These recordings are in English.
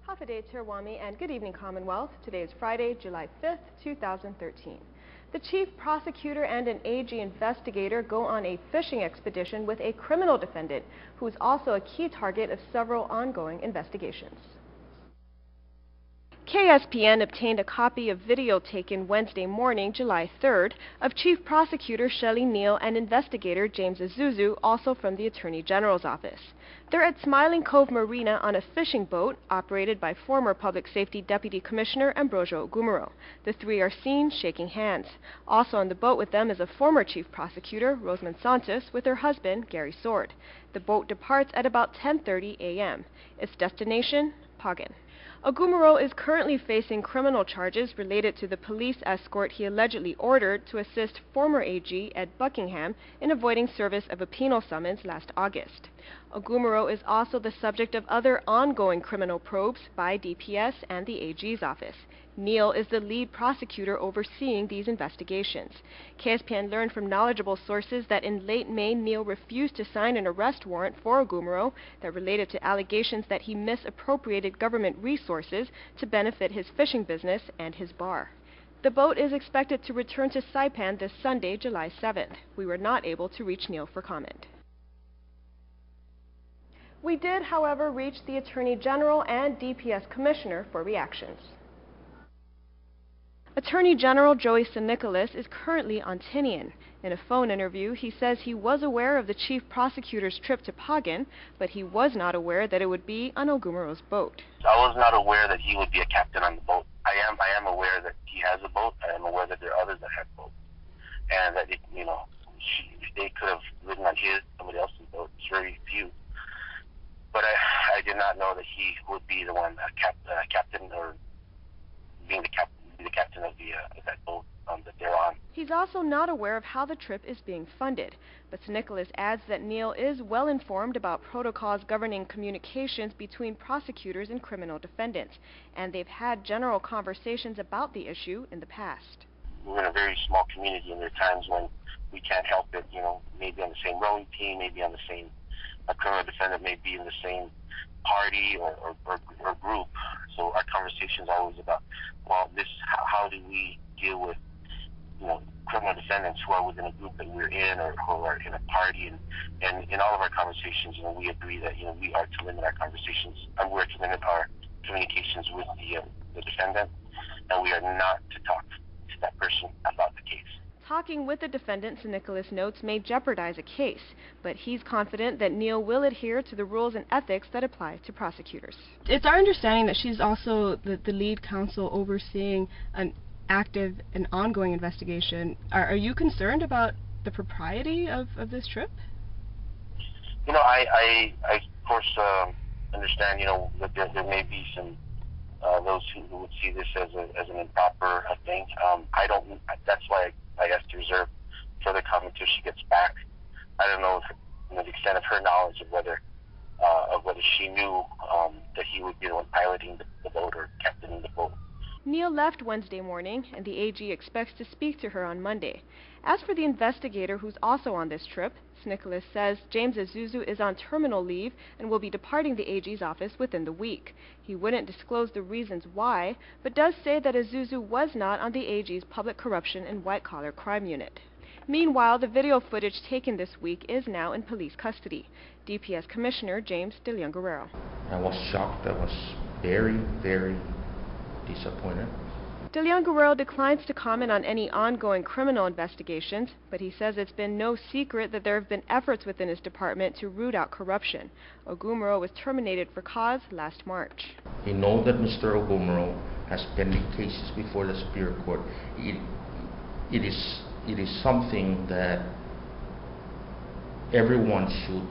Hafide Tirwami and good evening Commonwealth. Today is Friday, July 5th, 2013. The chief prosecutor and an AG investigator go on a fishing expedition with a criminal defendant who is also a key target of several ongoing investigations. KSPN obtained a copy of video taken Wednesday morning, July 3rd, of Chief Prosecutor Shelli Neal and investigator James Isuzu, also from the Attorney General's office. They're at Smiling Cove Marina on a fishing boat operated by former Public Safety Deputy Commissioner Ambrosio Ogumoro. The three are seen shaking hands. Also on the boat with them is a former Chief Prosecutor, Rosamond Santos, with her husband, Gary Sword. The boat departs at about 10:30 a.m. Its destination, Pagan. Ogumoro is currently facing criminal charges related to the police escort he allegedly ordered to assist former AG Ed Buckingham in avoiding service of a penal summons last August. Ogumoro is also the subject of other ongoing criminal probes by DPS and the AG's office. Neal is the lead prosecutor overseeing these investigations. KSPN learned from knowledgeable sources that in late May, Neal refused to sign an arrest warrant for Ogumoro that related to allegations that he misappropriated government resources to benefit his fishing business and his bar. The boat is expected to return to Saipan this Sunday, July 7th. We were not able to reach Neal for comment. We did, however, reach the Attorney General and DPS Commissioner for reactions. Attorney General Joey St. Nicholas is currently on Tinian. In a phone interview, he says he was aware of the chief prosecutor's trip to Pagan, but he was not aware that it would be on Ogumoro's boat. I was not aware that he would be a captain on the boat. I am aware that he has a boat. I am aware that there are others that have boats, and that they could have ridden on somebody else's boat. It's very few. But I did not know that he would be the one, captain, or being the captain of that boat that they're on. He's also not aware of how the trip is being funded, but St. Nicholas adds that Neal is well informed about protocols governing communications between prosecutors and criminal defendants, and they've had general conversations about the issue in the past. We're in a very small community, and there are times when we can't help it, maybe on the same rowing team, maybe on the same, a criminal defendant may be in the same party or group. So our conversation is always about, how do we deal with, criminal defendants who are within a group that we're in or who are in a party. And in all of our conversations, we agree that, we are to limit our conversations, and we're to limit our communications with the defendant, and we are not to talk to that person about the case. Talking with the defendant, St. Nicholas notes, may jeopardize a case, but he's confident that Neal will adhere to the rules and ethics that apply to prosecutors. It's our understanding that she's also the lead counsel overseeing an active and ongoing investigation. Are you concerned about the propriety of this trip? I of course understand, that there may be some those who would see this as an improper thing. That's why I asked to reserve further comment until she gets back. I don't know the extent of her knowledge of whether she knew that he would be the one piloting the boat or captaining the boat. Neal left Wednesday morning, and the AG expects to speak to her on Monday. As for the investigator who's also on this trip, St. Nicholas says James Isuzu is on terminal leave and will be departing the AG's office within the week. He wouldn't disclose the reasons why, but does say that Isuzu was not on the AG's public corruption and white-collar crime unit. Meanwhile, the video footage taken this week is now in police custody. DPS Commissioner James De Leon Guerrero. I was shocked. I was very, very disappointed. De Leon Guerrero declines to comment on any ongoing criminal investigations, but he says it's been no secret that there have been efforts within his department to root out corruption. Ogumoro was terminated for cause last March. He knows that Mr. Ogumoro has pending cases before the Superior Court. It is something that everyone should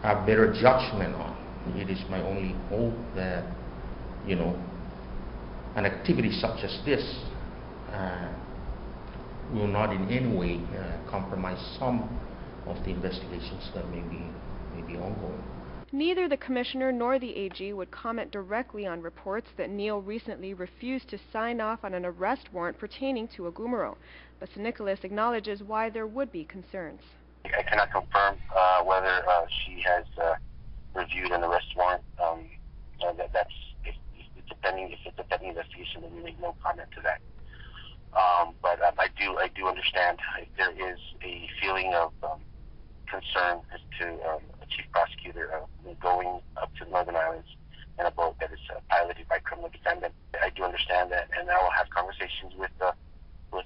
have better judgment on. It is my only hope that, an activity such as this will not in any way compromise some of the investigations that may be ongoing. Neither the Commissioner nor the AG would comment directly on reports that Neal recently refused to sign off on an arrest warrant pertaining to Ogumoro, but St. Nicholas acknowledges why there would be concerns. I cannot confirm whether she has reviewed an arrest warrant. That's if the investigation, then we make no comment to that. But I do understand if there is a feeling of concern as to a chief prosecutor going up to the Northern Islands in a boat that is piloted by criminal defendant. I do understand that, and I will have conversations with Ms.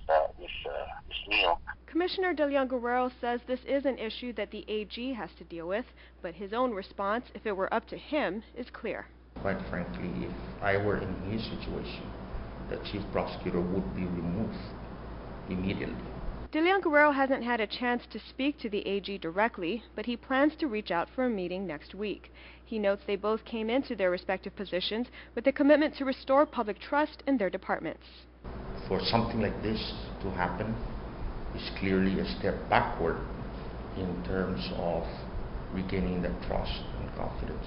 Neal. Commissioner De Leon Guerrero says this is an issue that the AG has to deal with, but his own response, if it were up to him, is clear. Quite frankly, if I were in his situation, the chief prosecutor would be removed immediately. De Leon Guerrero hasn't had a chance to speak to the AG directly, but he plans to reach out for a meeting next week. He notes they both came into their respective positions with a commitment to restore public trust in their departments. For something like this to happen is clearly a step backward in terms of regaining that trust and confidence.